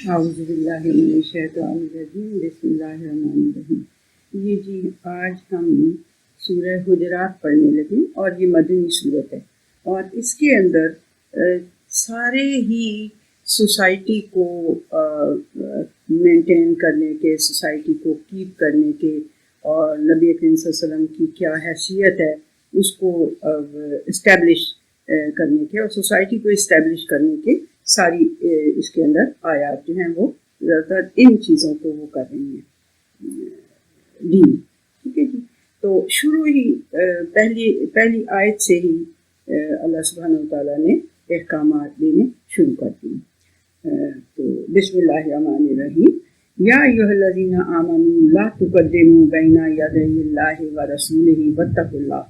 اعوذ باللہ من الشیطان الرجیم بسم اللہ الرحمن الرحیم۔ یہ جی آج ہم سورہ حجرات پڑھنے لگے اور یہ مدنی صورت ہے، اور اس کے اندر سارے ہی سوسائٹی کو مینٹین کرنے کے، سوسائٹی کو کیپ کرنے کے، اور نبی کریم صلی اللہ علیہ وسلم کی کیا حیثیت ہے اس کو اسٹیبلش کرنے کے، اور سوسائٹی کو اسٹیبلش کرنے کے ساری اس کے اندر آیات جو ہیں وہ زیادہ تر ان چیزوں کو وہ کر رہی ہیں دین، ٹھیک ہے جی۔ تو شروع ہی پہلی آیت سے ہی اللہ سبحانہ وتعالیٰ نے احکامات دینے شروع کر دیے۔ تو بسم اللہ الرحمن الرحیم، یا ایھا الذین آمنوا لا تقدموا بین یدی اللہ ورسولہ واتقوا اللہ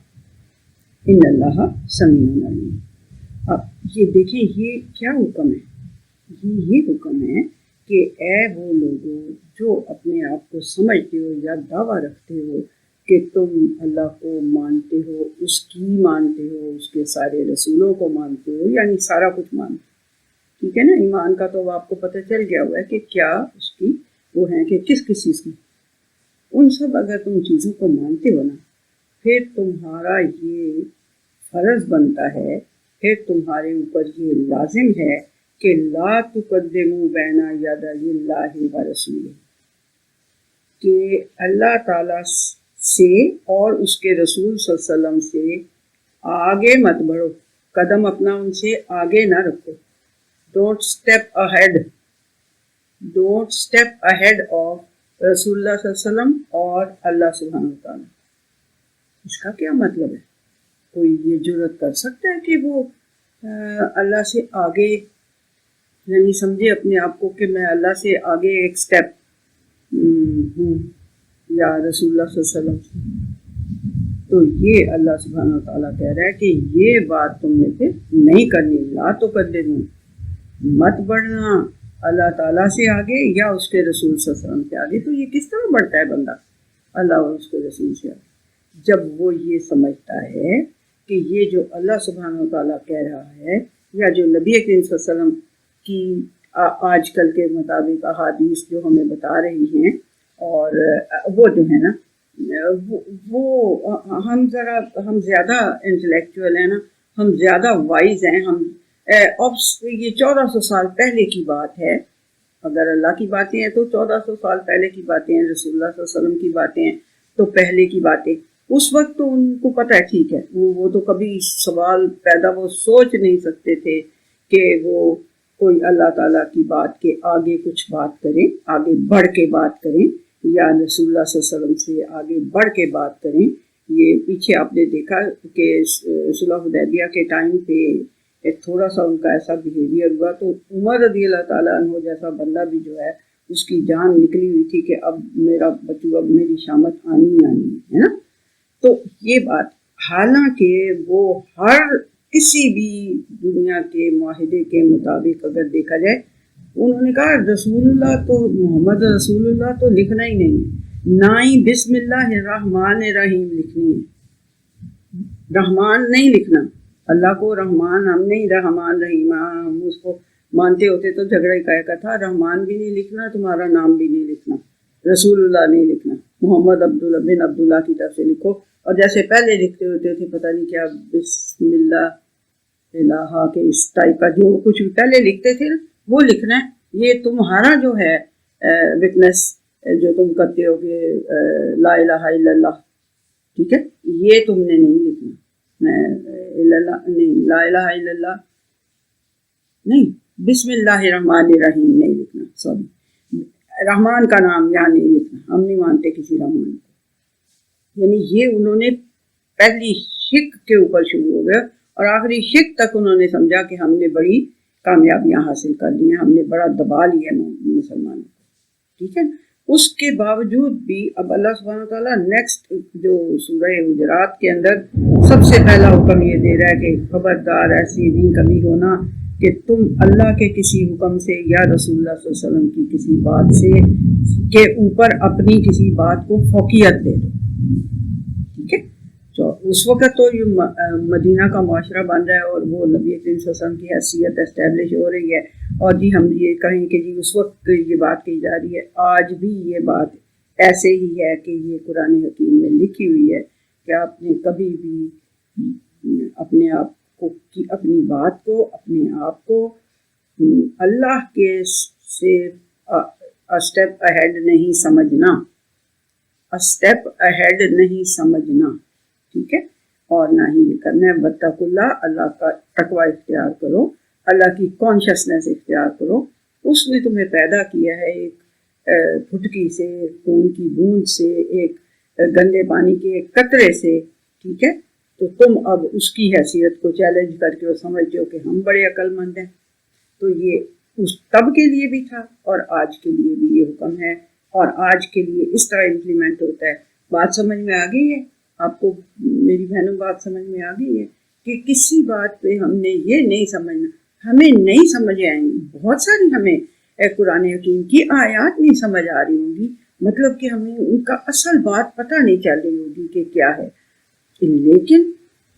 ان اللہ سمیع علیم۔ اب یہ دیکھیں، یہ کیا حکم ہے؟ یہ حکم ہے کہ اے وہ لوگوں جو اپنے آپ کو سمجھتے ہو یا دعویٰ رکھتے ہو کہ تم اللہ کو مانتے ہو، اس کی مانتے ہو، اس کے سارے رسولوں کو مانتے ہو، یعنی سارا کچھ مانتے ہو، ٹھیک ہے نا۔ ایمان کا تو آپ کو پتہ چل گیا ہوا ہے کہ کیا اس کی وہ ہیں کہ کس کس چیز کی، ان سب اگر تم چیزوں کو مانتے ہو نا، پھر تمہارا یہ فرض بنتا ہے، پھر تمہارے اوپر یہ لازم ہے کہ لا تقدموا بین یدی اللہ ورسولہ، کہ اللہ تعالیٰ سے اور اس کے رسول صلی اللہ علیہ وسلم سے آگے مت بڑھو، قدم اپنا ان سے آگے نہ رکھو۔ ڈونٹ اسٹیپ اہیڈ آف رسول اللہ صلی اللہ علیہ وسلم اور اللہ سبحانہ وتعالیٰ۔ اس کا کیا مطلب ہے؟ کوئی یہ جرات کر سکتا ہے کہ وہ اللہ سے آگے، یعنی سمجھے اپنے آپ کو کہ میں اللہ سے آگے ایک سٹیپ ہوں یا رسول اللہ صلی اللہ علیہ وسلم سے؟ تو یہ اللہ سبحانہ وتعالیٰ کہہ رہا ہے کہ یہ بات تم نے پھر نہیں کرنی، لا تقدموا، مت بڑھنا اللہ تعالیٰ سے آگے یا اس کے رسول صلی اللہ علیہ وسلم سے آگے۔ تو یہ کس طرح بڑھتا ہے بندہ اللہ اور اس کے رسول سے آگے؟ جب وہ یہ سمجھتا ہے کہ یہ جو اللہ سبحانہ وتعالیٰ کہہ رہا ہے، یا جو نبی کریم صلی اللہ علیہ وسلم کی آج کل کے مطابق احادیث جو ہمیں بتا رہی ہیں، اور وہ جو ہے نا وہ ہم زیادہ انٹلیکچوئل ہیں نا، ہم زیادہ وائز ہیں، ہم یہ 1400 سال پہلے کی بات ہے۔ اگر اللہ کی باتیں ہیں تو 1400 سال پہلے کی باتیں ہیں، رسول اللہ صلی اللہ علیہ وسلم کی باتیں ہیں تو پہلے کی باتیں۔ اس وقت تو ان کو پتہ ہے، ٹھیک ہے، وہ تو کبھی سوال پیدا وہ سوچ نہیں سکتے تھے کہ وہ کوئی اللہ تعالیٰ کی بات کے آگے کچھ بات کریں، آگے بڑھ کے بات کریں، یا رسول اللہ صلی اللہ علیہ وسلم سے آگے بڑھ کے بات کریں۔ یہ پیچھے آپ نے دیکھا کہ صلح حدیبیہ کے ٹائم پہ ایک تھوڑا سا ان کا ایسا بیہیویئر ہوا تو عمر رضی اللہ تعالیٰ عنہ جیسا بندہ بھی جو ہے اس کی جان نکلی ہوئی تھی کہ اب میرا بچو، اب میری شامت آنی ہے نا۔ تو یہ بات، حالانکہ وہ ہر کسی بھی دنیا کے معاہدے کے مطابق اگر دیکھا جائے، انہوں نے کہا رسول اللہ تو محمد رسول اللہ تو لکھنا ہی نہیں ہے، نہ ہی بسم اللہ الرحمن الرحیم لکھنی ہے، رحمان نہیں لکھنا۔ اللہ کو رحمان ہم نہیں، رحمان رحیم ہم اس کو مانتے ہوتے تو جھگڑا ہی کا تھا، رحمان بھی نہیں لکھنا، تمہارا نام بھی نہیں لکھنا، رسول اللہ نہیں لکھنا، محمد عبداللہ بن عبداللہ کی طرف سے لکھو۔ اور جیسے پہلے لکھتے ہوتے تھے پتہ نہیں کیا بسم اللہ الہ کے اس ٹائپ کا جو کچھ بھی پہلے لکھتے تھے وہ لکھنا ہے۔ یہ تمہارا جو ہے وٹنس جو تم کرتے ہو کہ لا الہ الا اللہ، ٹھیک ہے، یہ تم نے نہیں لکھنا، نہیں، لا الہ الا اللہ نہیں، بسم اللہ الرحمن الرحیم نہیں لکھنا، سوری، رحمان کا نام یہاں نہیں لکھنا، ہم نہیں مانتے کسی رحمان کو۔ یعنی یہ انہوں نے پہلی شک کے اوپر شروع ہو گیا اور آخری شک تک انہوں نے سمجھا کہ ہم نے بڑی کامیابیاں حاصل کر لی ہیں، ہم نے بڑا دبا لیا مسلمانوں کو، ٹھیک ہے۔ اس کے باوجود بھی اب اللہ سبحانہ وتعالیٰ نیکسٹ جو سورہ حجرات کے اندر سب سے پہلا حکم یہ دے رہا ہے کہ خبردار ایسی نہیں کبھی ہونا کہ تم اللہ کے کسی حکم سے یا رسول اللہ صلی اللہ علیہ وسلم کی کسی بات سے کے اوپر اپنی کسی بات کو فوقیت دے دو، ٹھیک ہے۔ تو اس وقت تو یہ مدینہ کا معاشرہ بن رہا ہے اور وہ نبی کریم صلی اللہ علیہ وسلم کی حیثیت اسٹیبلش ہو رہی ہے، اور جی ہم یہ کہیں کہ جی اس وقت یہ بات کہی جا رہی ہے، آج بھی یہ بات ایسے ہی ہے کہ یہ قرآن حکیم میں لکھی ہوئی ہے کہ آپ نے کبھی بھی اپنے آپ کو اپنی بات کو اپنے آپ کو اللہ کے سے اسٹیپ اہیڈ نہیں سمجھنا، اسٹیپ اہیڈ نہیں سمجھنا، ٹھیک ہے، اور نہ ہی یہ کرنا ہے بتق اللہ، اللہ کا تقوی اختیار کرو، اللہ کی کانشیسنیس اختیار کرو، اس نے تمہیں پیدا کیا ہے ایک پھٹکی سے، خون کی بوند سے، ایک گندے پانی کے ایک قطرے سے، ٹھیک ہے، تو تم اب اس کی حیثیت کو چیلنج کر کے سمجھتے ہو کہ ہم بڑے عقل مند ہیں، تو یہ اس تب کے لیے بھی تھا اور آج کے لیے بھی یہ حکم ہے، اور آج کے لیے اس طرح امپلیمنٹ ہوتا ہے۔ بات سمجھ میں آ گئی ہے آپ کو میری بہنوں؟ بات سمجھ میں آ گئی ہے کہ کسی بات پہ ہم نے یہ نہیں سمجھنا، ہمیں نہیں سمجھ آئیں گی بہت ساری، ہمیں قرآن حکیم کی آیات نہیں سمجھ آ رہی ہوں گی، مطلب کہ ہمیں ان کا اصل بات پتہ نہیں چل رہی ہوگی کہ کیا ہے، لیکن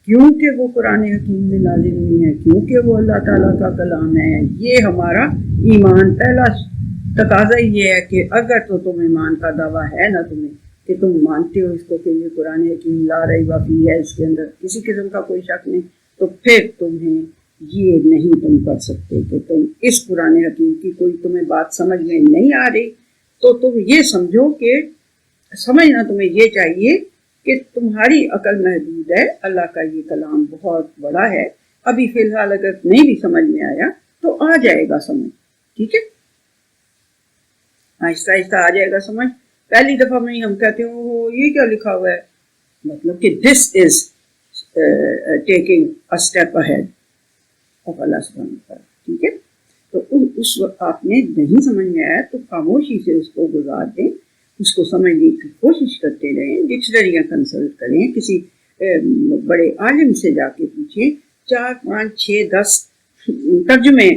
کیونکہ وہ قرآن حکیم میں نازل ہوئی ہے، کیونکہ وہ اللہ تعالیٰ کا کلام ہے، یہ ہمارا ایمان پہلا تقاضا یہ ہے کہ اگر تو تم ایمان کا دعویٰ ہے نا تمہیں کہ تم مانتے ہو اس کو کہ یہ قرآن حکیم لا ریب فیہ ہے، اس کے اندر کسی قسم کا کوئی شک نہیں، تو پھر تمہیں یہ نہیں تم کر سکتے کہ تم اس قرآن حکیم کی کوئی تمہیں بات سمجھ میں نہیں آ رہی تو تم یہ سمجھو کہ سمجھنا تمہیں یہ چاہیے کہ تمہاری عقل محدود ہے، اللہ کا یہ کلام بہت بڑا ہے، ابھی فی الحال اگر نہیں بھی سمجھ میں آیا تو آ جائے گا سمجھ، ٹھیک ہے، آہستہ آہستہ آ جائے گا سمجھ۔ پہلی دفعہ میں ہم کہتے ہیں وہ یہ کیا لکھا ہوا ہے، مطلب کہ this is taking a step ahead of Allah سبحانہ وتعالیٰ، ٹھیک ہے، تو اس وقت آپ نے نہیں سمجھ میں آیا تو خاموشی سے اس کو گزار دیں، اس کو سمجھنے کی کوشش کرتے رہیں، ڈکشنریاں کنسلٹ کریں، کسی بڑے عالم سے جا کے پوچھیں، 4 5 6 10 ترجمے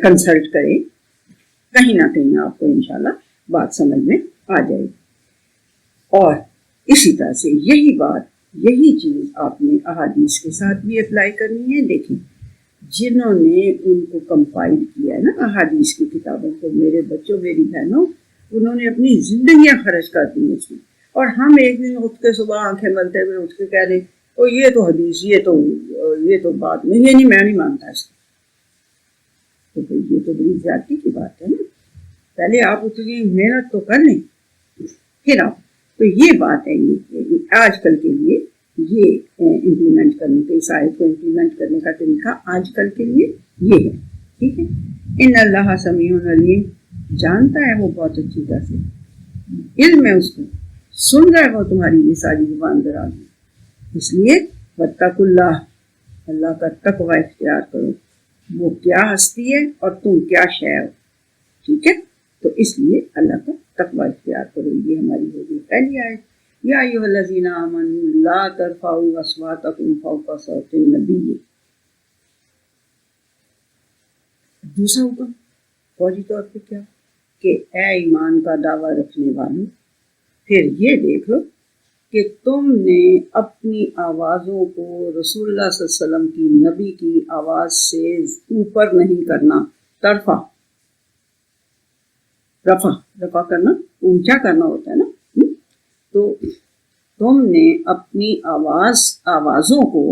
کنسلٹ کریں، کہیں نہ کہیں آپ کو انشاءاللہ بات سمجھ میں آ جائے گی۔ اور اسی طرح سے یہی چیز آپ نے احادیث کے ساتھ بھی اپلائی کرنی ہے۔ دیکھیں جنہوں نے ان کو کمپائل کیا ہے نا احادیث کی کتابوں کو، میرے بچوں میری بہنوں، انہوں نے اپنی زندگیاں خرچ کر دی اس میں، اور ہم ایک دن اٹھ کے صبح آنکھیں ملتے ہوئے اٹھ کے کہہ دیں او یہ تو حدیث، یہ تو بات میں نہیں مانتا اس کو، تو یہ تو بڑی زیادتی کی بات ہے نا۔ پہلے آپ اتنی محنت تو کر لیں پھر آپ، تو یہ بات ہے یہ آج کل کے لیے یہ امپلیمنٹ کرنے کے، اس آیت کو امپلیمنٹ کرنے کا طریقہ آج کل کے لیے یہ ہے، ٹھیک ہے۔ ان اللہ سمیع علیم، جانتا ہے وہ بہت اچھی طرح سے، علم ہے اس کو، سن رہا ہے وہ تمہاری یہ ساری زبان درازی، اس لیے واتقوا اللہ، اللہ کا تقوی اختیار کرو، وہ کیا ہستی ہے اور تم کیا شے ہو، ٹھیک ہے، تو اس لیے اللہ کا تقوی اختیار کرو۔ یہ ہماری ہوگی پہلی آیت، یا ایھا الذین آمنوا لا ترفعوا اصواتکم فوق صوت النبی۔ دوسرا حکم فوری طور پہ کیا کہ اے ایمان کا دعویٰ رکھنے والوں، پھر یہ دیکھ لو کہ تم نے اپنی آوازوں کو رسول اللہ صلی اللہ علیہ وسلم کی، نبی کی آواز سے اوپر نہیں کرنا، رفع کرنا اونچا کرنا ہوتا ہے نا، تو تم نے اپنی آوازوں کو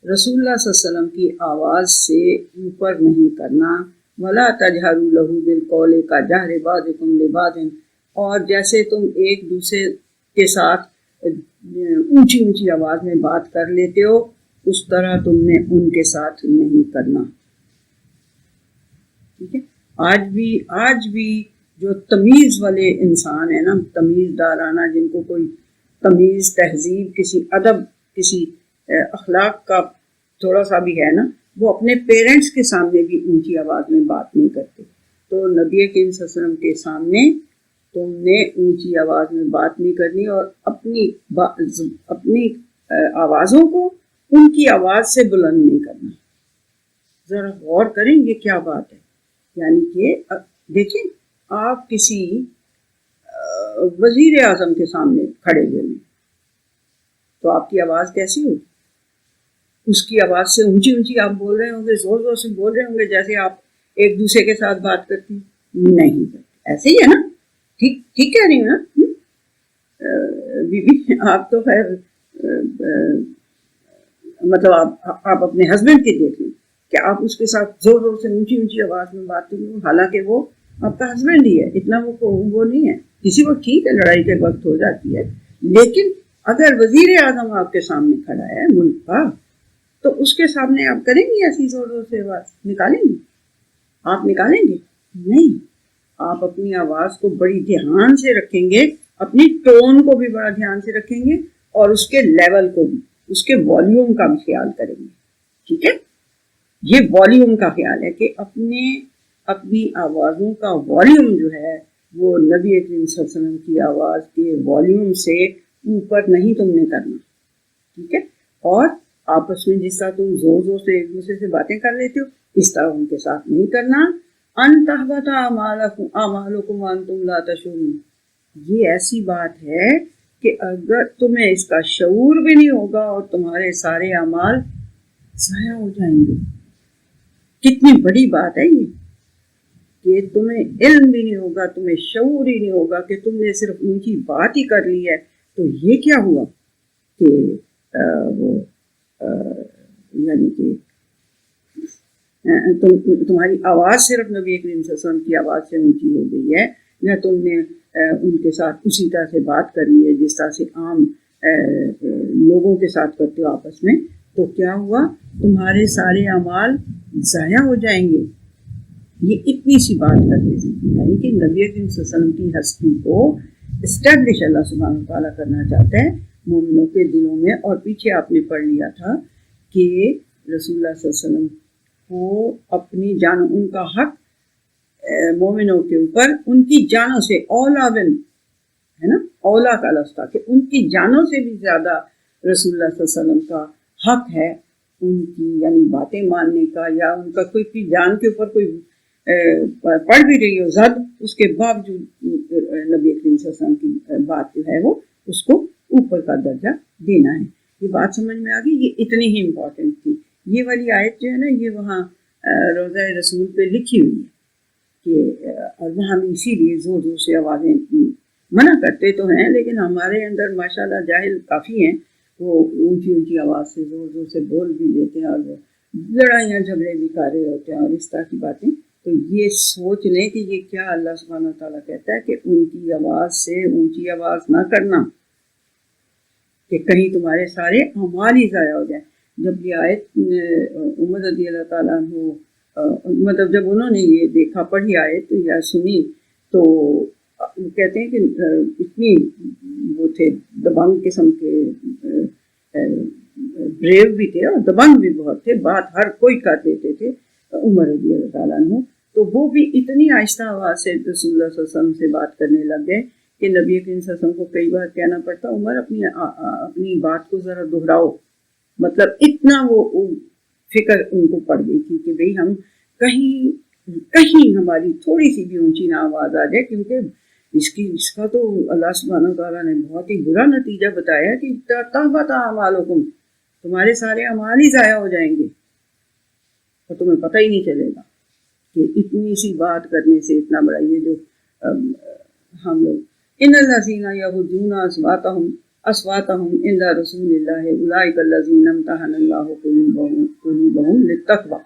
رسول اللہ صلی اللہ علیہ وسلم کی آواز سے اوپر نہیں کرنا، وَلَا تَجْهَرُوا لَهُ بِالْقَوْلِ كَجَهْرِ بَعْضِكُمْ لِبَعْضٍ، اور جیسے تم ایک دوسرے کے ساتھ اونچی آواز میں بات کر لیتے ہو اس طرح تم نے ان کے ساتھ نہیں کرنا، ٹھیک ہے۔ آج بھی جو تمیز والے انسان ہیں نا، تمیز دارانہ، جن کو کوئی تمیز، تہذیب، کسی ادب، کسی اخلاق کا تھوڑا سا بھی ہے نا، وہ اپنے پیرنٹس کے سامنے بھی اونچی آواز میں بات نہیں کرتے، تو نبی کریم صلی اللہ علیہ وسلم کے سامنے تم نے اونچی آواز میں بات نہیں کرنی، اور اپنی آوازوں کو ان کی آواز سے بلند نہیں کرنا۔ ذرا غور کریں یہ کیا بات ہے، یعنی کہ دیکھیں آپ کسی وزیر اعظم کے سامنے کھڑے ہوئے ہیں، تو آپ کی آواز کیسی ہوگی؟ اس کی آواز سے اونچی اونچی آپ بول رہے ہوں گے، زور زور سے بول رہے ہوں گے جیسے آپ ایک دوسرے کے ساتھ بات کرتی نہیں کرتے، ایسے ہی ہے نا؟ ٹھیک ٹھیک کہہ رہی ہوں نا بی بی؟ آپ تو خیر مطلب آپ اپنے ہسبینڈ کی دیکھ لیں کہ آپ اس کے ساتھ زور زور سے اونچی اونچی آواز میں بات کریں، حالانکہ وہ آپ کا ہسبینڈ ہی ہے، اتنا وہ نہیں ہے کسی وقت، ٹھیک ہے لڑائی کے وقت ہو جاتی ہے، لیکن اگر وزیر اعظم آپ کے سامنے کھڑا ہے ملک کا تو اس کے سامنے آپ کریں گی ایسی زور زور سے آواز؟ نکالیں گی؟ آپ نکالیں گے؟ نہیں، آپ اپنی آواز کو بڑی دھیان سے رکھیں گے، اپنی ٹون کو بھی بڑا دھیان سے رکھیں گے اور اس کے لیول کو بھی، اس کے والیوم کا بھی خیال کریں گے، ٹھیک ہے؟ یہ والیوم کا خیال ہے کہ اپنی آوازوں کا والیوم جو ہے وہ نبی کریم صلی اللہ علیہ وسلم کی آواز کے والیوم سے اوپر نہیں تم نے کرنا، ٹھیک ہے؟ اور آپس میں جس طرح تم زور زور سے ایک دوسرے سے باتیں کر لیتے ہو اس طرح ان کے ساتھ نہیں کرنا۔ ان تحبط اعمالکم وانتم لا تشعرون، یہ ایسی بات ہے کہ اگر تمہیں اس کا شعور بھی نہیں ہوگا اور تمہارے سارے اعمال ضائع ہو جائیں گے۔ کتنی بڑی بات ہے یہ کہ تمہیں علم بھی نہیں ہوگا، تمہیں شعور ہی نہیں ہوگا کہ تم نے صرف ان کی بات ہی کر لی ہے۔ تو یہ کیا ہوا کہ یعنی کہ تمہاری آواز صرف نبی کریم صلی اللہ علیہ وسلم کی آواز سے اونچی ہو گئی ہے، یا تم نے ان کے ساتھ اسی طرح سے بات کر لی ہے جس طرح سے عام لوگوں کے ساتھ کرتے ہو آپس میں، تو کیا ہوا؟ تمہارے سارے اعمال ضائع ہو جائیں گے۔ یہ اتنی سی بات کرتے تھے، یعنی کہ نبی کریم صلی اللہ علیہ وسلم کی ہستی کو اسٹیبلش اللہ سبحانہ وتعالیٰ کرنا چاہتا ہے مومنوں کے دلوں میں۔ اور پیچھے آپ نے پڑھ لیا تھا کہ رسول اللہ صلی اللہ علیہ وسلم کو اپنی جان، ان کا حق مومنوں کے اوپر ان کی جانوں سے اولا بن ہے نا، اولا کا لفظ تھا کہ ان کی جانوں سے بھی زیادہ رسول اللہ صلی اللہ علیہ وسلم کا حق ہے ان کی یعنی باتیں ماننے کا، یا ان کا کوئی جان کے اوپر کوئی پڑھ بھی رہی ہو زد، اس کے باوجود نبی کریم صلی اللہ علیہ وسلم کی بات جو ہے وہ اس کو اوپر کا درجہ دینا ہے۔ یہ بات سمجھ میں آ گئی؟ یہ اتنی ہی امپورٹنٹ تھی۔ یہ والی آیت جو ہے نا یہ وہاں روضہ رسول پہ لکھی ہوئی ہے کہ اور وہاں بھی اسی لیے زور زور سے آوازیں منع کرتے تو ہیں، لیکن ہمارے اندر ماشاءاللہ جاہل کافی ہیں، وہ اونچی اونچی آواز سے زور زور سے بول بھی لیتے ہیں اور وہ لڑائیاں جھگڑے بھی کر رہے ہوتے ہیں اور اس طرح کی باتیں۔ تو یہ سوچ لیں کہ یہ کیا اللہ سبحانہ وتعالیٰ کہتا ہے کہ ان کی آواز سے اونچی آواز نہ کرنا کہ کہیں تمہارے سارے اعمال ہی ضائع ہو جائیں۔ جب یہ آیت عمر رضی اللہ تعالیٰ عنہ مطلب جب انہوں نے یہ دیکھا، پڑھی آیت یا سنی، تو وہ کہتے ہیں کہ اتنی وہ تھے دبنگ قسم کے، بریو بھی تھے اور دبنگ بھی بہت تھے، بات ہر کوئی کر دیتے تھے عمر رضی اللہ تعالیٰ عنہ۔ تو وہ بھی اتنی آہستہ آواز سے رسول اللہ صلی اللہ علیہ وسلم سے بات کرنے لگ گئے کہ نبی کریم صلی اللہ علیہ وسلم کو کئی بار کہنا پڑتا، عمر اپنی بات کو ذرا دہراؤ۔ مطلب اتنا وہ فکر ان کو پڑ گئی تھی کہ بھئی ہم کہیں ہماری تھوڑی سی بھی اونچی نہ آواز آ جائے، کیونکہ اس کا تو اللہ سبحانہ وتعالیٰ نے بہت ہی برا نتیجہ بتایا کہ تحبط اعمالکم، تمہارے سارے اعمال ہی ضائع ہو جائیں گے اور تمہیں پتہ ہی نہیں چلے گا کہ اتنی سی بات کرنے سے اتنا بڑا یہ جو ہم لوگ ان الذین یغضون اصواتهم عند رسول اللہ اولئک الذین امتحن اللہ قلوبهم للتقوی،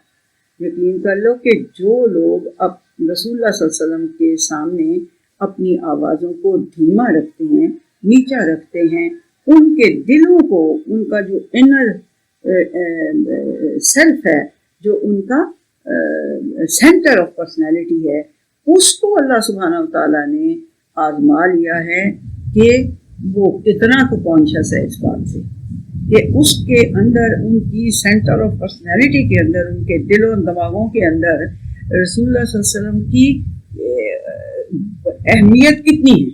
یقین کر لو کہ جو لوگ اب رسول اللہ صلی اللہ علیہ وسلم کے سامنے اپنی آوازوں کو دھیما رکھتے ہیں، نیچا رکھتے ہیں، ان کے دلوں کو، ان کا جو انر سیلف ہے، جو ان کا سینٹر آف پرسنالٹی ہے، اس کو اللہ سبحانہ وتعالیٰ نے آزما لیا ہے کہ وہ کتنا کو کانشیس ہے اس بات سے کہ اس کے اندر، ان کی سینٹر آف پرسنالٹی کے اندر، ان کے دل و دماغوں کے اندر رسول اللہ صلی اللہ علیہ وسلم کی اہمیت کتنی ہے،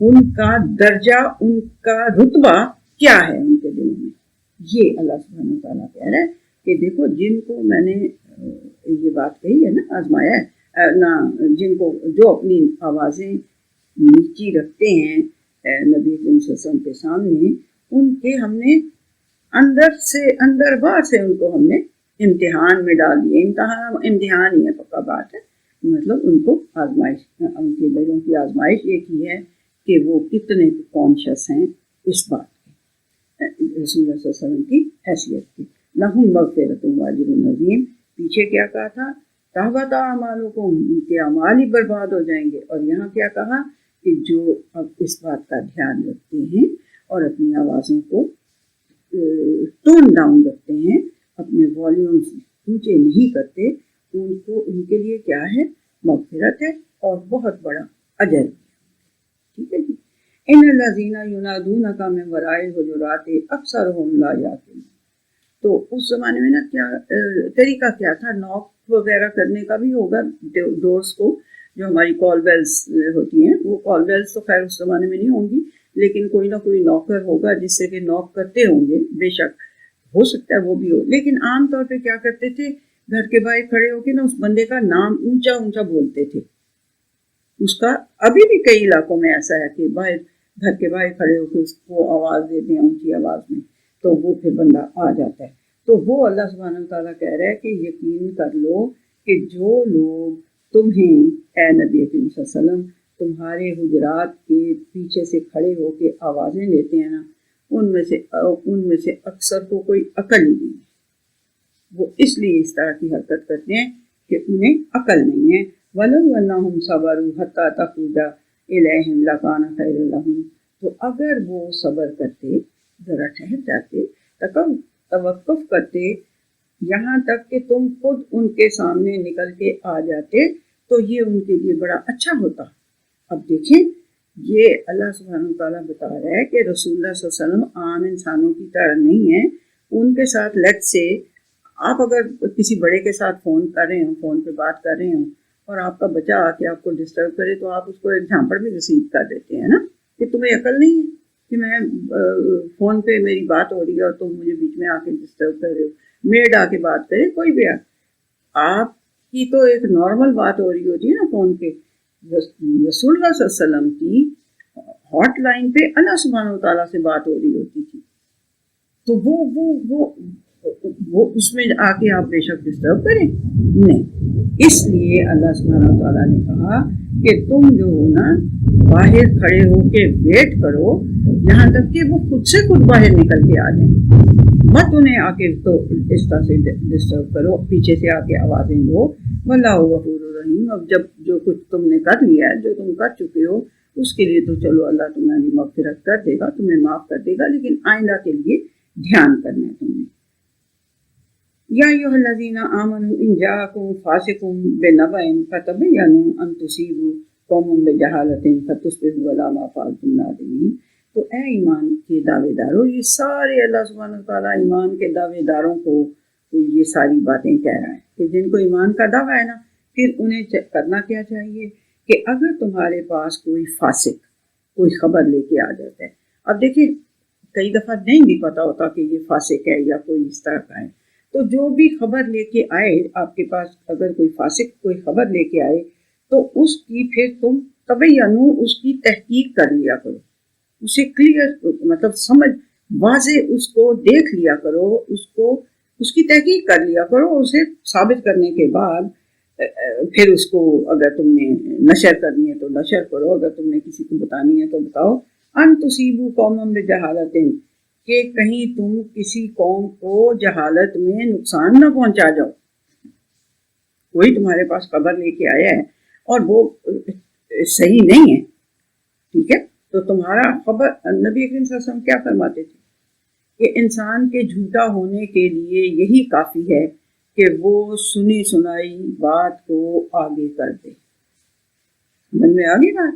ان کا درجہ، ان کا رتبہ کیا ہے ان کے دلوں میں۔ یہ اللہ سبحانہ وتعالیٰ کہہ رہا ہے کہ دیکھو جن کو میں نے یہ بات کہی ہے نا، آزمایا ہے نا، جن کو جو اپنی آوازیں نیچی رکھتے ہیں نبی کریم صلی اللہ علیہ وسلم کے سامنے ان کے ہم نے اندر سے اندر باہر سے ان کو ہم نے امتحان میں ڈال دیے. امتحان ہی ہے، پکا بات ہے، مطلب ان کو آزمائش، ان کے دلوں کی آزمائش یہ کی ہے کہ وہ کتنے کانشیس ہیں اس بات کے، رسول اللہ صلی اللہ علیہ وسلم کی حیثیت کی. لہم مغفرۃ واجر العظیم. پیچھے کیا کہا تھا؟ تحبط اعمالکم، ان کے اعمال ہی برباد ہو جائیں گے. اور یہاں کیا کہا کہ جو اب اس بات کا دھیان رکھتے ہیں اور اپنی آوازوں کو ٹون ڈاؤن رکھتے ہیں، اپنے والیومز اونچے نہیں کرتے، ان کو ان کے لیے کیا ہے؟ مغفرت ہے اور بہت بڑا اجر ہے. ٹھیک ہے جی. ان الذین ینادونک من وراء الحجرات اکثرهم لا یعقلون. تو اس زمانے میں نا کیا طریقہ کیا تھا؟ ناک وغیرہ کرنے کا بھی ہوگا ڈورز کو، جو ہماری کال بیلز ہوتی ہیں، وہ کال بیلز تو خیر اس زمانے میں نہیں ہوں گی، لیکن کوئی نہ کوئی نوکر ہوگا جس سے کہ ناک کرتے ہوں گے. بے شک ہو سکتا ہے وہ بھی ہو، لیکن عام طور پہ کیا کرتے تھے؟ گھر کے باہر کھڑے ہو کے نا اس بندے کا نام اونچا اونچا بولتے تھے. اس کا ابھی بھی کئی علاقوں میں ایسا ہے کہ باہر گھر کے باہر کھڑے ہو کے اس کو آواز دیتے ہیں اونچی آواز میں، تو وہ پھر بندہ آ جاتا ہے. تو وہ اللہ سبحانہ وتعالیٰ کہہ رہا ہے کہ یقین کر لو کہ جو لوگ تمہیں اے نبی کریم صلی اللہ علیہ وسلم تمہارے حجرات کے پیچھے سے کھڑے ہو کے آوازیں دیتے ہیں نا، ان میں سے اکثر کو کوئی عقل ہی نہیں ہے. وہ اس لیے اس طرح کی حرکت کرتے ہیں کہ انہیں عقل نہیں ہے. وَلَوْ أَنَّهُمْ صَبَرُوا حَتَّى تَخْرُجَ إِلَيْهِمْ لَكَانَ خَيْرًا لَهُمْ. تو اگر وہ صبر کرتے، ذرا ٹھہر جاتے، توقف کرتے یہاں تک کہ تم خود ان کے سامنے نکل کے آ جاتے، تو یہ ان کے لیے بڑا اچھا ہوتا. اب دیکھیں، یہ اللہ سبحانہ وتعالیٰ بتا رہا ہے کہ رسول اللہ صلی اللہ علیہ وسلم عام انسانوں کی طرح نہیں ہیں. ان کے ساتھ لیٹ سے آپ اگر کسی بڑے کے ساتھ فون کر رہے ہوں، فون پہ بات کر رہے ہوں، اور آپ کا بچہ آ کے آپ کو ڈسٹرب کرے، تو آپ اس کو ایک جھانپڑ بھی ریسیو کر دیتے ہیں نا، کہ تمہیں عقل نہیں ہے کہ میں فون پہ میری بات ہو رہی ہے اور تم مجھے بیچ میں آ کے ڈسٹرب کر رہے ہو. میڈ آ کے بات کرے، کوئی بھی آپ کی تو ایک نارمل بات ہو رہی ہوتی ہے نا فون پہ. رسول اللہ صلی اللہ علیہ وسلم کی ہاٹ لائن پہ اللہ سبحانہ وتعالیٰ سے بات ہو رہی ہوتی تھی، تو وہ اس میں آ کے آپ بے شک ڈسٹرب کریں نہیں. اس لیے اللہ سبحانہ وتعالیٰ نے کہا کہ تم جو ہو نا باہر کھڑے ہو کے ویٹ کرو یہاں تک کہ وہ خود سے خود باہر نکل کے آ جائیں، مت انہیں آ کے تو اس طرح سے ڈسٹرب کرو، پیچھے سے آ کے آوازیں دو. واللہ غفور الرحیم. اب جب جو کچھ تم نے کر لیا ہے، جو تم کر چکے ہو، اس کے لیے تو چلو اللہ تمہاری مغفرت کر دے گا، تمہیں معاف کر دے گا، لیکن آئندہ کے لیے دھیان کرنا ہے تم نے. یا ایھا الذین آمنوا ان جاءکم فاسق بنبأ فتبینوا ان تصیبوا قوما بجہالۃ فتصبحوا علی ما فعلتم نادمین. تو اے ایمان کے دعوے داروں، یہ سارے اللہ سبحانہ وتعالیٰ ایمان کے دعوے داروں کو یہ ساری باتیں کہہ رہا ہے کہ جن کو ایمان کا دعویٰ ہے نا، پھر انہیں کرنا کیا چاہیے کہ اگر تمہارے پاس کوئی فاسق کوئی خبر لے کے آ جاتا ہے. اب دیکھیں کئی دفعہ نہیں بھی پتا ہوتا کہ یہ فاسق ہے یا کوئی اس طرح کا ہے، تو جو بھی خبر لے کے آئے آپ کے پاس، اگر کوئی فاسق کوئی خبر لے کے آئے تو اس کی پھر تم تبینوا اس کی تحقیق کر لیا کرو، اسے کلیئر مطلب سمجھ واضح اس کو دیکھ لیا کرو، اس کی تحقیق کر لیا کرو، اسے ثابت کرنے کے بعد پھر اس کو اگر تم نے نشر کرنی ہے تو نشر کرو، اگر تم نے کسی کو بتانی ہے تو بتاؤ. ان تصیبوا قوما بجہالۃ، کہ کہیں تم کسی قوم کو جہالت میں نقصان نہ پہنچا جاؤ. کوئی تمہارے پاس خبر لے کے آیا ہے اور وہ صحیح نہیں ہے، ٹھیک ہے، تو تمہارا خبر، نبی کریم صلی اللہ علیہ وسلم کیا فرماتے تھے کہ انسان کے جھوٹا ہونے کے لیے یہی کافی ہے کہ وہ سنی سنائی بات کو آگے کر دے. من میں آگے بات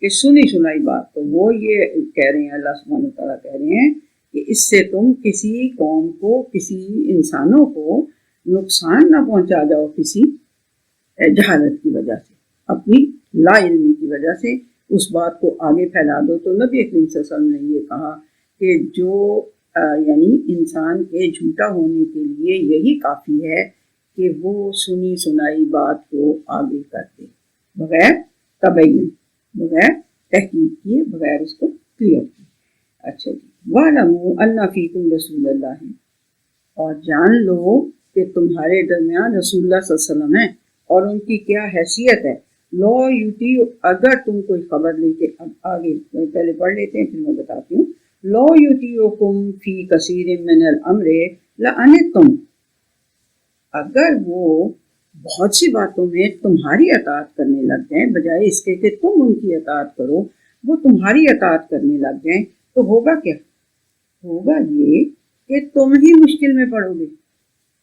کہ سنی سنائی بات، تو وہ یہ کہہ رہے ہیں، اللہ سبحانہ وتعالیٰ کہہ رہے ہیں کہ اس سے تم کسی قوم کو، کسی انسانوں کو نقصان نہ پہنچا جاؤ کسی جہالت کی وجہ سے، اپنی لا علمی کی وجہ سے اس بات کو آگے پھیلا دو. تو نبی کریم صلی اللہ علیہ وسلم نے یہ کہا کہ جو یعنی انسان کے جھوٹا ہونے کے لیے یہی کافی ہے کہ وہ سنی سنائی بات کو آگے کر دے، بغیر تبین، بغیر تحقیق کیے، بغیر اس کو کلیئر کی. اچھا جی. وَاعْلَمُوا أَنَّ فِيكُمْ رَسُولَ اللَّهِ، اور جان لو کہ تمہارے درمیان رسول اللہ صلی اللہ علیہ وسلم ہے، اور ان کی کیا حیثیت ہے. لو یوتی، اگر تم کوئی خبر لے کے، اب آگے پہلے پڑھ لیتے ہیں پھر میں بتاتی ہوں. لو یوتیکم فی کثیر من الامر لعنتم، اگر وہ بہت سی باتوں میں تمہاری اطاعت کرنے لگ جائیں بجائے اس کے کہ تم ان کی اطاعت کرو، وہ تمہاری اطاعت کرنے لگ جائیں تو ہوگا کیا؟ ہوگا یہ کہ تم ہی مشکل میں پڑو گے.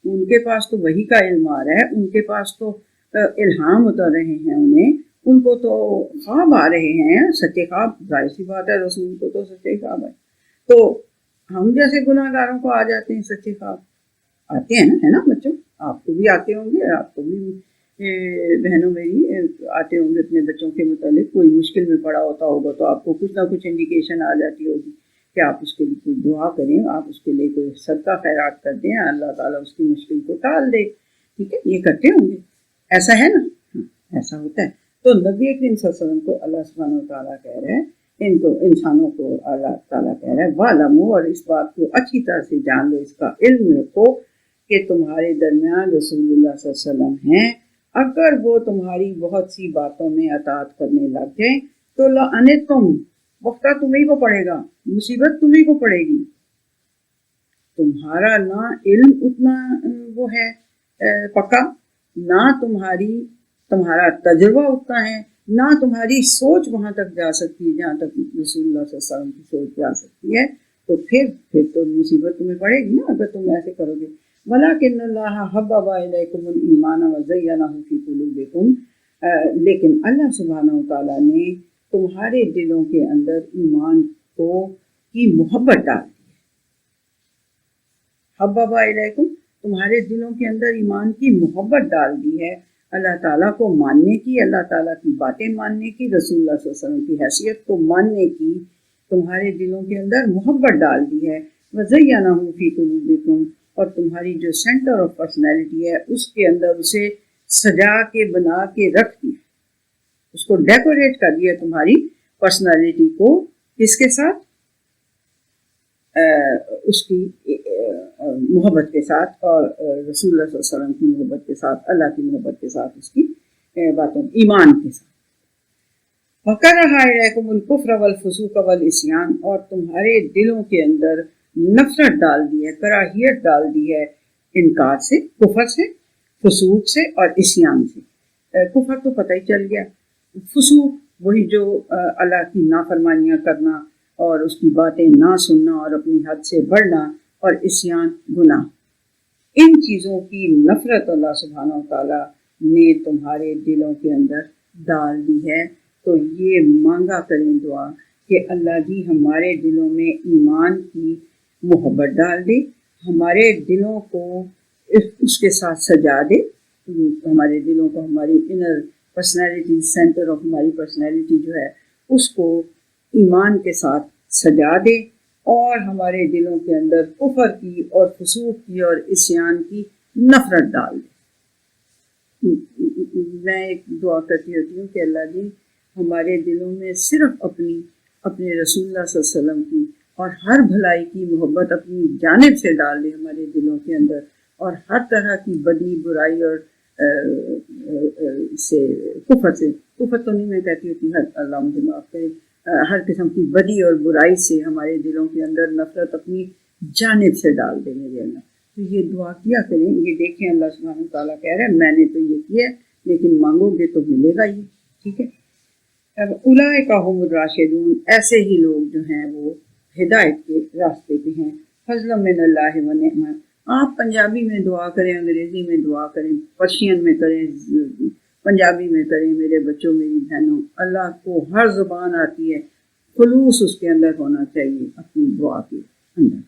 ان کے پاس تو وحی کا علم آ رہا ہے، ان کے پاس تو الہام اتر رہے ہیں، ان کو تو خواب آ رہے ہیں، سچے خواب. ظاہر سی بات ہے رسول کو تو سچے خواب ہے، تو ہم جیسے گناہ گاروں کو آ جاتے ہیں سچے خواب. آتے ہیں نا، ہے نا بچوں؟ آپ کو بھی آتے ہوں گے، آپ کو بھی بہنوں میری آتے ہوں گے اپنے بچوں کے متعلق. کوئی مشکل میں پڑا ہوتا ہوگا تو آپ کو کچھ نہ کچھ انڈیکیشن آ جاتی ہوگی کہ آپ اس کے لیے کوئی دعا کریں، آپ اس کے لیے کوئی صدقہ خیرات کر دیں، اللہ تعالیٰ اس کی مشکل کو ٹال دے. ٹھیک ہے، یہ کرتے ہوں گے، ایسا ہے نا؟ ایسا ہوتا ہے. تو نبی کریم صلی اللہ علیہ وسلم کو اللہ سبحانہ وتعالیٰ کہہ رہے ہیں، ان کو انسانوں کو اللہ تعالیٰ کہہ رہے ہیں وَاعْلَمُوا، اور اس بات کو اچھی طرح سے جان لو، اس کا علم رکھو کہ تمہارے درمیان رسول اللہ صلی اللہ علیہ وسلم ہیں. اگر وہ تمہاری بہت سی باتوں میں اطاعت کرنے لگ جائیں تو لعنتم، وقتہ تمہیں کو پڑے گا، مصیبت تمہیں کو پڑے گی. تمہارا نہ علم اتنا وہ ہے پکا، نہ تمہارا تجربہ اتنا ہے، نہ تمہاری سوچ وہاں تک جا سکتی ہے جہاں تک رسول اللہ صلی اللہ علیہ وسلم کی سوچ جا سکتی ہے. تو پھر تو مصیبت تمہیں پڑے گی نا اگر تم ایسے کرو گے. وَلَٰكِنَّ اللَّهَ حَبَّبَ إِلَيْكُمُ الْإِيمَانَ وَزَيَّنَهُ فِي قُلُوبِكُمْ، لیکن اللہ سبحانہ وتعالیٰ نے تمہارے دلوں کے اندر ایمان کی محبت ڈال دی. حَبَّبَ إِلَيْكُمْ، تمہارے دلوں کے اندر ایمان کی محبت ڈال دی ہے، اللہ تعالیٰ کو ماننے کی، اللہ تعالیٰ کی باتیں ماننے کی، رسول اللہ صلی اللہ علیہ وسلم کی حیثیت کو ماننے کی تمہارے دلوں کے اندر محبت ڈال دی ہے. وَزَيَّنَهُ فِي قُلُوبِكُمْ، اور تمہاری جو سینٹر آف پرسنالٹی ہے اس کے اندر اسے سجا کے بنا کے رکھ دیا، اس کو ڈیکوریٹ کر دیا تمہاری پرسنالٹی کو. کس کے ساتھ؟ اس کی محبت کے ساتھ، اور رسول اللہ صلی اللہ علیہ وسلم کی محبت کے ساتھ، اللہ کی محبت کے ساتھ، اس کی باتوں ایمان کے ساتھ. وَكَرَّهَ إِلَيْكُمُ الْكُفْرَ وَالْفُسُوقَ وَالْعِصْيَانَ، اور تمہارے دلوں کے اندر نفرت ڈال دی ہے، کراہیت ڈال دی ہے انکار سے، کفر سے، فسوق سے اور عصیان سے. کفر تو پتہ ہی چل گیا، فسوق وہی جو اللہ کی نافرمانیاں کرنا اور اس کی باتیں نہ سننا اور اپنی حد سے بڑھنا، اور عصیان گناہ. ان چیزوں کی نفرت اللہ سبحانہ وتعالیٰ نے تمہارے دلوں کے اندر ڈال دی ہے. تو یہ مانگا کریں دعا کہ اللہ جی ہمارے دلوں میں ایمان کی محبت ڈال دے، ہمارے دلوں کو اس کے ساتھ سجا دے، ہمارے دلوں کو، ہماری انر پرسنالٹی، سینٹر آف ہماری پرسنالٹی جو ہے اس کو ایمان کے ساتھ سجا دے، اور ہمارے دلوں کے اندر کفر کی اور فسوق کی اور عصیان کی نفرت ڈال دے. میں ایک دعا کرتی ہوتی ہوں کہ اللہ جی ہمارے دلوں میں صرف اپنے رسول اللہ صلی اللہ علیہ وسلم کی اور ہر بھلائی کی محبت اپنی جانب سے ڈال دے ہمارے دلوں کے اندر، اور ہر طرح کی بدی برائی اور کفر تو نہیں میں کہتی ہوتی، اللہ مجھے معاف کرے، ہر قسم کی بدی اور برائی سے ہمارے دلوں کے اندر نفرت اپنی جانب سے ڈال دے میرے اللہ. تو یہ دعا کیا کریں. یہ دیکھیں اللہ سبحانہ وتعالیٰ کہہ رہے ہیں میں نے تو یہ کیا لیکن مانگو گے تو ملے گا یہ. ٹھیک ہے. اب اولئک ھم الراشدون، ایسے ہی لوگ جو ہیں وہ ہدایت کے راستے پہ ہیں. فضل من اللہ و نعمہ، آپ پنجابی میں دعا کریں، انگریزی میں دعا کریں، پرشین میں کریں، پنجابی میں کریں، میرے بچوں میری بہنوں، اللہ کو ہر زبان آتی ہے، خلوص اس کے اندر ہونا چاہیے اپنی دعا کے اندر.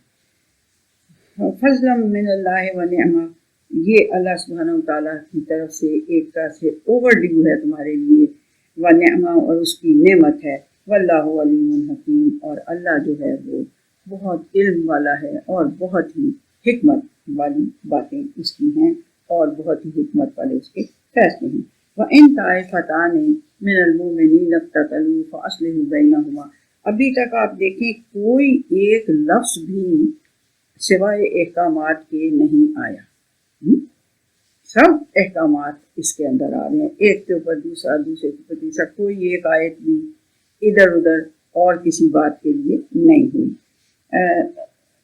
فضل من اللہ و نعمہ، یہ اللہ سبحانہ وتعالیٰ کی طرف سے ایک طرح سے اوور ڈیو ہے تمہارے لیے، و نعمہ، اور اس کی نعمت ہے. واللہ علیم حکیم، اور اللہ جو ہے وہ بہت علم والا ہے اور بہت ہی حکمت والی باتیں اس کی ہیں اور بہت ہی حکمت والے اس کے فیصلے ہیں. وَإِن طَائِفَتَانِ مِنَ الْمُؤْمِنِينَ اقْتَتَلُوا فَأَصْلِحُوا بَيْنَهُمَا، ابھی تک آپ دیکھیں کوئی ایک لفظ بھی سوائے احکامات کے نہیں آیا، سب احکامات اس کے اندر آ رہے ہیں، ایک کے اوپر دوسرا، دوسرے کے اوپر تیسرا، کوئی ایک آیت بھی ادھر ادھر اور کسی بات کے لیے نہیں ہوئی۔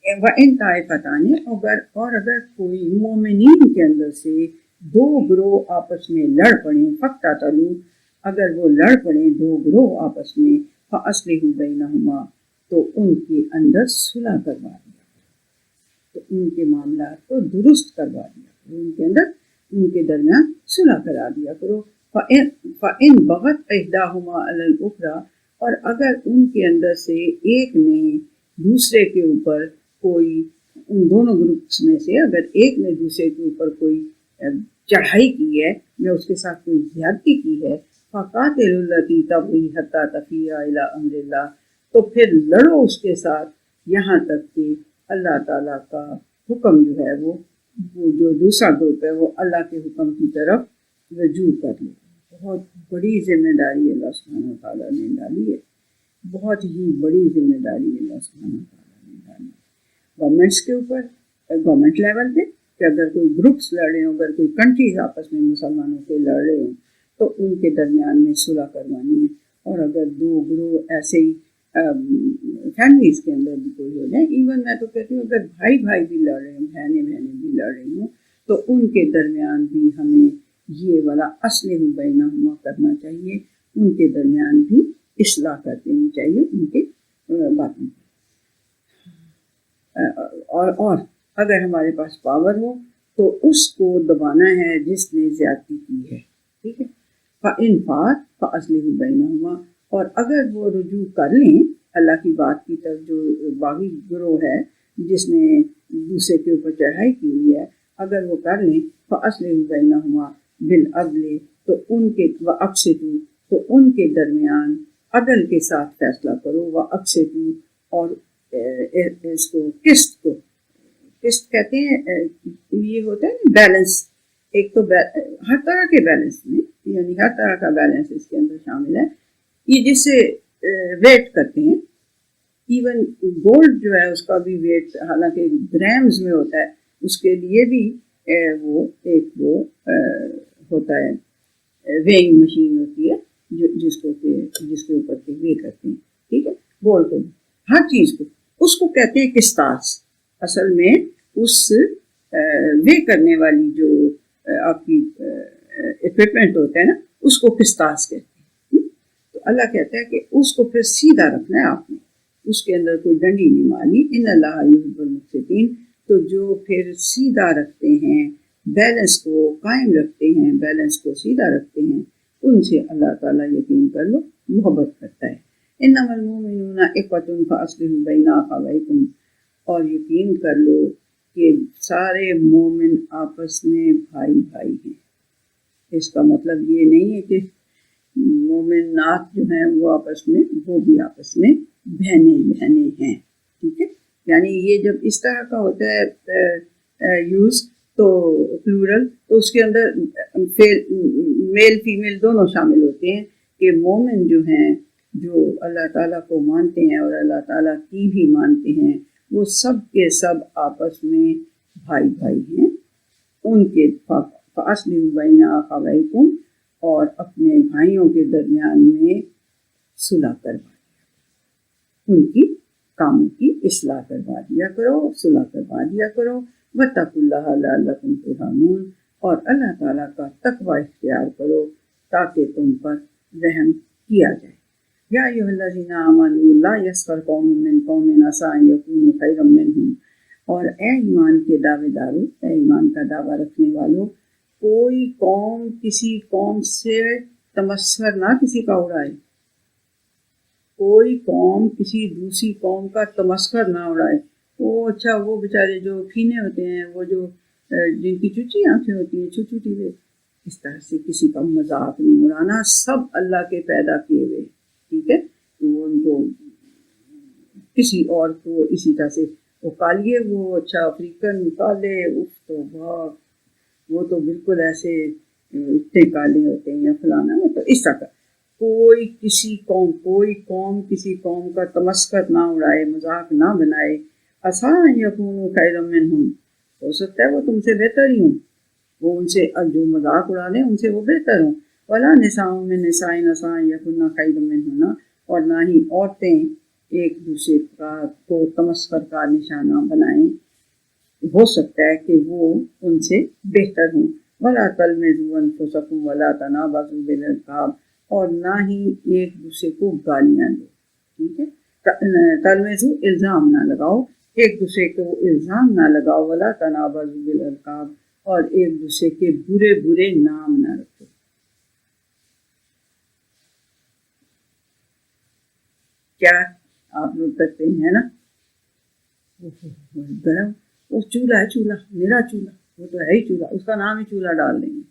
وَإِن طائفتان، اور اگر کوئی مومنین کے اندر سے دو گروہ آپس میں لڑ پڑیں، فاقتتلوا، اگر وہ لڑ پڑیں دو گروہ آپس میں، فاصلحوا بینہما، تو ان کے اندر صلح کروا دیا، تو ان کے معاملات کو درست کروا دیا کرو، ان کے اندر ان کے درمیان صلح کرا دیا کرو۔ فَإِن بَغَتْ إِحْدَاهُمَا عَلَى الْأُخْرَى، اور اگر ان کے اندر سے ایک نے دوسرے کے اوپر کوئی، ان دونوں گروپس میں سے اگر ایک نے دوسرے کے اوپر کوئی چڑھائی کی ہے یا اس کے ساتھ کوئی زیادتی کی ہے، فَقَاتِلُوا الَّتِي تَبْغِي حَتَّىٰ تَفِيءَ إِلَىٰ أَمْرِ اللَّهِ، تو پھر لڑو اس کے ساتھ یہاں تک کہ اللہ تعالیٰ کا حکم جو ہے وہ جو دوسرا گروپ ہے وہ اللہ کے حکم کی طرف رجوع کر لے۔ بہت بڑی ذمہ داری اللہ سبحانہ وتعالیٰ نے ڈالی ہے، بہت ہی بڑی ذمہ داری اللہ سبحانہ وتعالیٰ نے ڈالی ہے گورنمنٹس کے اوپر، گورنمنٹ لیول پہ، کہ اگر کوئی گروپس لڑ رہے ہوں، اگر کوئی کنٹریز آپس میں مسلمانوں کے لڑ رہے ہوں تو ان کے درمیان میں صلح کروانی ہے۔ اور اگر دو گروہ ایسے ہی فیملیز کے اندر بھی کوئی ہو جائے، ایون میں تو کہتی ہوں اگر بھائی بھائی بھی لڑ رہے ہوں، بہنیں بھی لڑ رہی ہوں، تو ان کے درمیان بھی ہمیں یہ والا اصلح بینہما کرنا چاہیے، ان کے درمیان بھی اصلاح کر دینی چاہیے ان کے باتوں کی۔ اور اگر ہمارے پاس پاور ہو تو اس کو دبانا ہے جس نے زیادتی کی ہے، ٹھیک ہے۔ فَإِن فَاءَتْ فَأَصْلِحُوا بَيْنَهُمَا، اور اگر وہ رجوع کر لیں اللہ کی بات کی طرف، جو باغی گروہ ہے جس نے دوسرے کے اوپر چڑھائی کی ہوئی ہے، اگر وہ کر لیں فَأَصْلِحُوا بَيْنَهُمَا بِالْعَدْلِ، تو ان کے وَأَقْسِطُوا، تو ان کے درمیان عدل کے ساتھ فیصلہ کرو، وَأَقْسِطُوا، اور اس کو قسط کہتے ہیں، یہ ہوتا ہے بیلنس، ایک تو ہر طرح کے بیلنس میں، یعنی ہر طرح کا بیلنس اس کے اندر شامل ہے، یہ جس سے ویٹ کرتے ہیں، ایون گولڈ جو ہے اس کا بھی ویٹ حالانکہ گرامز میں ہوتا ہے، اس کے لیے بھی وہ ایک وہ ہوتا ہے، ویئنگ مشین ہوتی ہے جس کے اوپر کے وے کرتے ہیں، ٹھیک ہے، گولڈ کو، ہر چیز کو، اس کو کہتے ہیں قسطاس۔ اصل میں اس وے کرنے والی جو آپ کی اکوپمنٹ ہوتا ہے نا، اس کو قسطاس کہتے ہیں۔ تو اللہ کہتا ہے کہ اس کو پھر سیدھا رکھنا ہے آپ نے، اس کے اندر کوئی ڈنڈی نہیں مارنی، ان اللہ یحب المقسطین، تو جو پھر سیدھا رکھتے ہیں، بیلنس کو قائم رکھتے ہیں، بیلنس کو سیدھا رکھتے ہیں، ان سے اللہ تعالیٰ یقین کر لو محبت کرتا ہے۔ انما المؤمنون اخوة فاصلحوا بین اخویکم، اور یقین کر لو کہ سارے مومن آپس میں بھائی بھائی ہیں۔ اس کا مطلب یہ نہیں ہے کہ مومنات جو ہیں وہ آپس میں، وہ بھی آپس میں بہنیں ہیں، ٹھیک ہے۔ یعنی یہ جب اس طرح کا ہوتا ہے یوز تو پلورل، تو اس کے اندر میل فیمیل دونوں شامل ہوتے ہیں، کہ مومن جو ہیں، جو اللہ تعالیٰ کو مانتے ہیں اور اللہ تعالیٰ کی بھی مانتے ہیں، وہ سب کے سب آپس میں بھائی بھائی ہیں، ان کے فاصلحوا بین اخویکم، اور اپنے بھائیوں کے درمیان میں صلح کروا دیا، ان کی کاموں کی اصلاح کروا دیا کرو، صلح کروا دیا کرو۔ واتقوا اللہ لعلکم ترحمون، اور اللہ تعالیٰ کا تقوی اختیار کرو تاکہ تم پر رحم کیا جائے۔ یا ایھا الذین آمنوا لا یسخر قوم من قوم عسیٰ ان یکونوا خیرا منہم، اور اے ایمان کے دعوے دارو، اے ایمان کا دعویٰ رکھنے والوں، کوئی قوم کسی قوم سے تمسخر نہ کسی کا اڑائے، کوئی قوم کسی دوسری قوم کا تمسخر نہ اڑائے۔ وہ اچھا وہ بیچارے جو کھینے ہوتے ہیں، وہ جو جن کی چچی آنکھیں ہوتی ہیں، چھوٹی ہوئے، اس طرح سے کسی کا مذاق نہیں اڑانا، سب اللہ کے پیدا کیے ہوئے، ٹھیک ہے۔ تو ان کو کسی اور کو اسی طرح سے وہ کالیے، وہ اچھا افریقن کالے، تو بہت وہ تو بالکل ایسے اتنے کالے ہوتے ہیں یا فلانا، تو اس طرح کا کوئی قوم کسی قوم کا تمسخر نہ اڑائے، مذاق نہ بنائے. عسیٰ ان یکونوا خیرا منہم، ہو سکتا ہے وہ تم سے بہتر ہی ہوں، وہ ان سے جو مذاق اڑا لیں ان سے وہ بہتر ہوں. ولا نساء من نساء عسیٰ ان یکن خیرا منہن، اور نہ ہی عورتیں ایک دوسرے کو تمسخر کا نشانہ بنائیں، ہو سکتا ہے کہ وہ ان سے بہتر ہوں. ولا تلمزوا انفسکم ولا تنابزوا بالالقاب، اور نہ ہی ایک دوسرے کو گالیاں دو. ٹھیک ہے، تلمزوا الزام نہ لگاؤ، ایک دوسرے کو الزام نہ لگاؤ. ولا تنابزوا بالالقاب، اور ایک دوسرے کے برے برے نام نہ رکھو. کیا آپ لوگ کرتے ہیں نا، گرم وہ چولہا ہے، چولہا میرا چولہا، وہ تو ہے ہی چولہا، اس کا نام ہی چولہا ڈال دیں گے.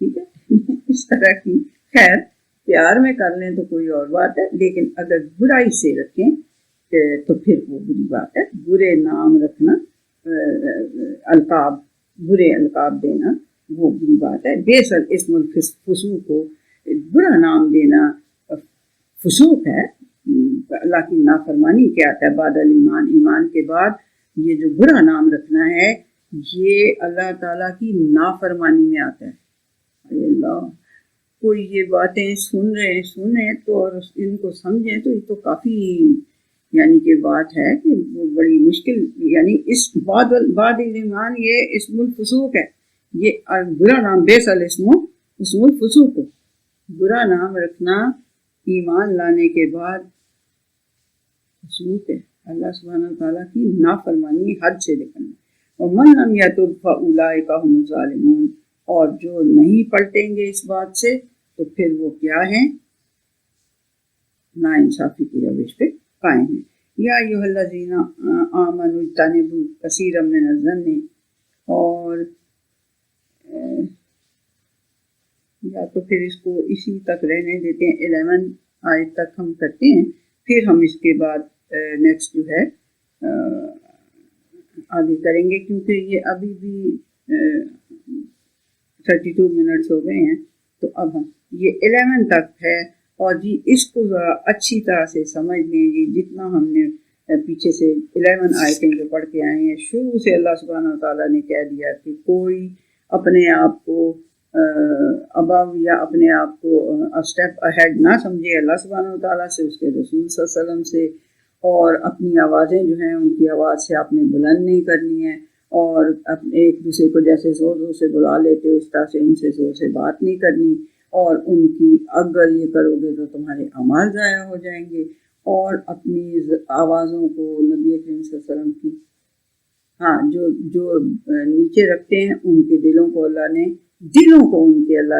ٹھیک ہے اس طرح کی. خیر پیار میں کر لیں تو کوئی اور بات ہے، لیکن اگر برائی سے رکھیں تو پھر وہ بری بات ہے. برے نام رکھنا، القاب، برے القاب دینا وہ بری بات ہے. بیسل اسم الفسوق کو برا نام دینا فسوق ہے، اللہ کی نافرمانی کیا ہے. بعد الایمان، ایمان کے بعد یہ جو برا نام رکھنا ہے یہ اللہ تعالیٰ کی نافرمانی میں آتا ہے. اللہ، کوئی یہ باتیں سن رہے تو اور ان کو سمجھیں تو یہ تو کافی یعنی کہ بات ہے کہ وہ بڑی مشکل، یعنی اس بعد ایمان یہ اسم الفسوق ہے. یہ برا نام بیس الاسم الفسوق کو برا نام رکھنا ایمان لانے کے بعد فسوق ہے، اللہ سبحانہ وتعالیٰ کی نافرمانی، حد سے نکلنا. ومن لم یتب فاولئک هم الظالمون، اور جو نہیں پلٹیں گے اس بات سے تو پھر وہ کیا ہیں، نا انصافی کی روش پہ قائم ہیں. یا ایھا الذین آمنوا اجتنبوا کثیرا من الظن، اور یا تو پھر اس کو اسی تک رہنے دیتے ہیں، 11 آیت تک ہم کرتے ہیں، پھر ہم اس کے بعد نیکسٹ جو ہے آگے کریں گے، کیونکہ یہ ابھی بھی 32 منٹس ہو گئے ہیں. تو اب ہم یہ 11 تک ہے، اور جی اس کو ذرا اچھی طرح سے سمجھ لیں جی. جتنا ہم نے پیچھے سے 11 آیتیں جو پڑھ کے آئے ہیں، شروع سے اللہ سبحانہ وتعالیٰ نے کہہ دیا کہ کوئی اپنے آپ کو ابو یا اپنے آپ کو اسٹیپ اہیڈ نہ سمجھے اللہ سبحانہ وتعالیٰ سے، اس کے رسول صلی اللہ علیہ وسلم سے، اور اپنی آوازیں جو ہیں ان کی آواز سے آپ نے بلند نہیں کرنی ہے، اور ایک دوسرے کو جیسے زور زور سے بلا لیتے ہو اس طرح سے ان سے زور سے بات نہیں کرنی، اور ان کی اگر یہ کرو گے تو تمہارے اعمال ضائع ہو جائیں گے. اور اپنی آوازوں کو نبی کریم صلی اللہ علیہ وسلم کی جو نیچے رکھتے ہیں ان کے دلوں کو اللہ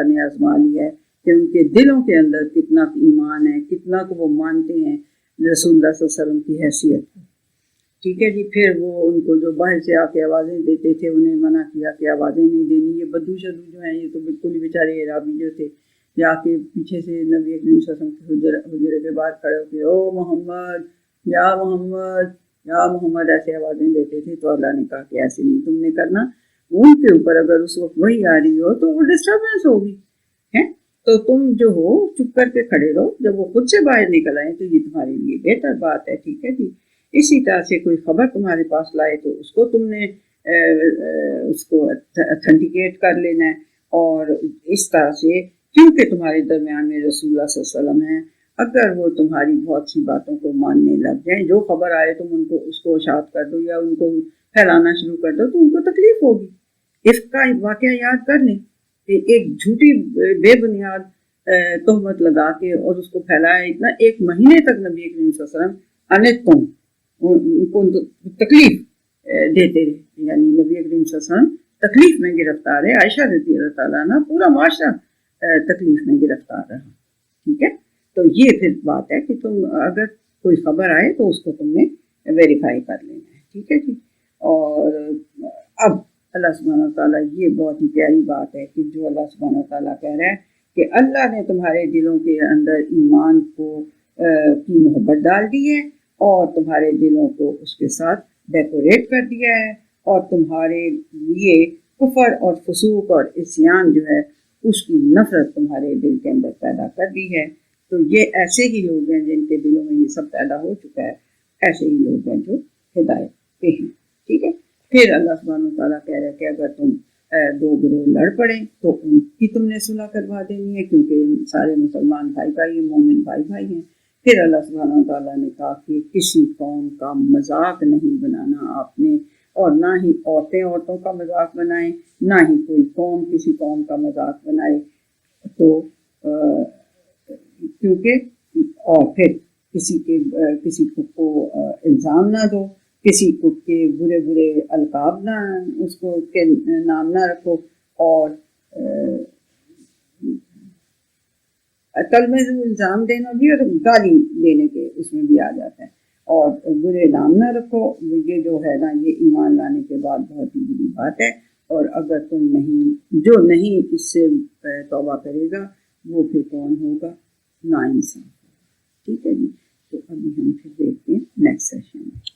نے آزما لیا ہے کہ ان کے دلوں کے اندر کتنا ایمان ہے، کتنا کو وہ مانتے ہیں رسول اللہ صلی اللہ علیہ وسلم کی حیثیت کو. ٹھیک ہے جی. پھر وہ ان کو جو باہر سے آ کے آوازیں دیتے تھے انہیں منع کیا کہ آوازیں نہیں دینی. یہ بدو شدو جو ہیں یہ تو بالکل ہی بیچارے عرابی جو تھے، جا کے پیچھے سے نبی کریم صلی اللہ علیہ وسلم کے حجرے کے باہر کھڑے ہو کے او محمد یا محمد یا محمد ایسے آوازیں دیتے تھے. تو اللہ نے کہا کہ ایسے نہیں تم نے کرنا. ان کے اوپر اگر اس وقت وہی آ رہی ہو تو وہ ڈسٹربنس ہوگی ہے، تو تم جو ہو چپ کر کے کھڑے رہو. جب وہ خود سے باہر نکل آئے تو یہ تمہارے لیے بہتر بات ہے. ٹھیک ہے جی. اسی طرح سے کوئی خبر تمہارے پاس لائے تو اس کو تم نے اس کو اتھینٹیکیٹ کر لینا ہے. اور اس طرح سے کیونکہ تمہارے درمیان میں رسول اللہ صلی اللہ علیہ وسلم ہیں، اگر وہ تمہاری بہت سی باتوں کو ماننے لگ جائیں، جو خبر آئے تم ان کو اس کو اشاعت کر دو یا ان کو پھیلانا شروع کر دو تو ان کو تکلیف ہوگی. اس کا واقعہ یاد کر لیں کہ ایک جھوٹی بے بنیاد تہمت لگا کے اور اس کو پھیلایا اتنا، 1 مہینے تک نبی کریم صلی اللہ علیہ وسلم ان کو تکلیف دیتے رہے. یعنی نبی کریم صلی اللہ علیہ وسلم تکلیف میں گرفتار ہے. عائشہ رضی اللہ تعالیٰ عنہ، پورا معاشرہ تکلیف میں گرفتار رہا. ٹھیک ہے. تو یہ پھر بات ہے کہ تم اگر کوئی خبر آئے تو اس کو تم نے ویریفائی کر لینا ہے. ٹھیک ہے جی. اور اب اللہ سبحانہ تعالیٰ، یہ بہت ہی پیاری بات ہے کہ جو اللہ سبحانہ تعالیٰ کہہ رہا ہے کہ اللہ نے تمہارے دلوں کے اندر ایمان کی محبت ڈال دی ہے اور تمہارے دلوں کو اس کے ساتھ ڈیکوریٹ کر دیا ہے، اور تمہارے لیے کفر اور فسوق اور عصیان جو ہے اس کی نفرت تمہارے دل کے اندر پیدا کر دی ہے. تو یہ ایسے ہی لوگ ہیں جن کے دلوں میں یہ سب پیدا ہو چکا ہے، ایسے ہی لوگ ہیں جو ہدایت پہ ہیں. ٹھیک ہے. پھر اللہ سبحانہ وتعالیٰ کہہ رہا ہے کہ اگر تم دو گروہ لڑ پڑیں تو ان کی تم نے صلح کروا دینی ہے، کیونکہ سارے مسلمان بھائی بھائی ہیں، مومن بھائی بھائی ہیں. پھر اللہ سبحانہ وتعالیٰ نے کہا کہ کسی قوم کا مذاق نہیں بنانا آپ نے، اور نہ ہی عورتیں عورتوں کا مذاق بنائیں، نہ ہی کوئی قوم کسی قوم کا مذاق بنائے. تو کیونکہ اور پھر کسی کو الزام نہ دو، کسی کو کے برے برے القاب نہ اس کو کے نام نہ رکھو، اور کلمہ الزام دینا بھی اور گالی دینے کے اس میں بھی آ جاتا ہے، اور برے نام نہ رکھو. یہ جو ہے نا یہ ایمان لانے کے بعد بہت ہی بری بات ہے. اور اگر تم جو نہیں اس سے توبہ کرے گا وہ پھر کون ہوگا؟ ناانصاف. ٹھیک ہے جی. تو ابھی ہم پھر دیکھتے ہیں نیکسٹ سیشن میں.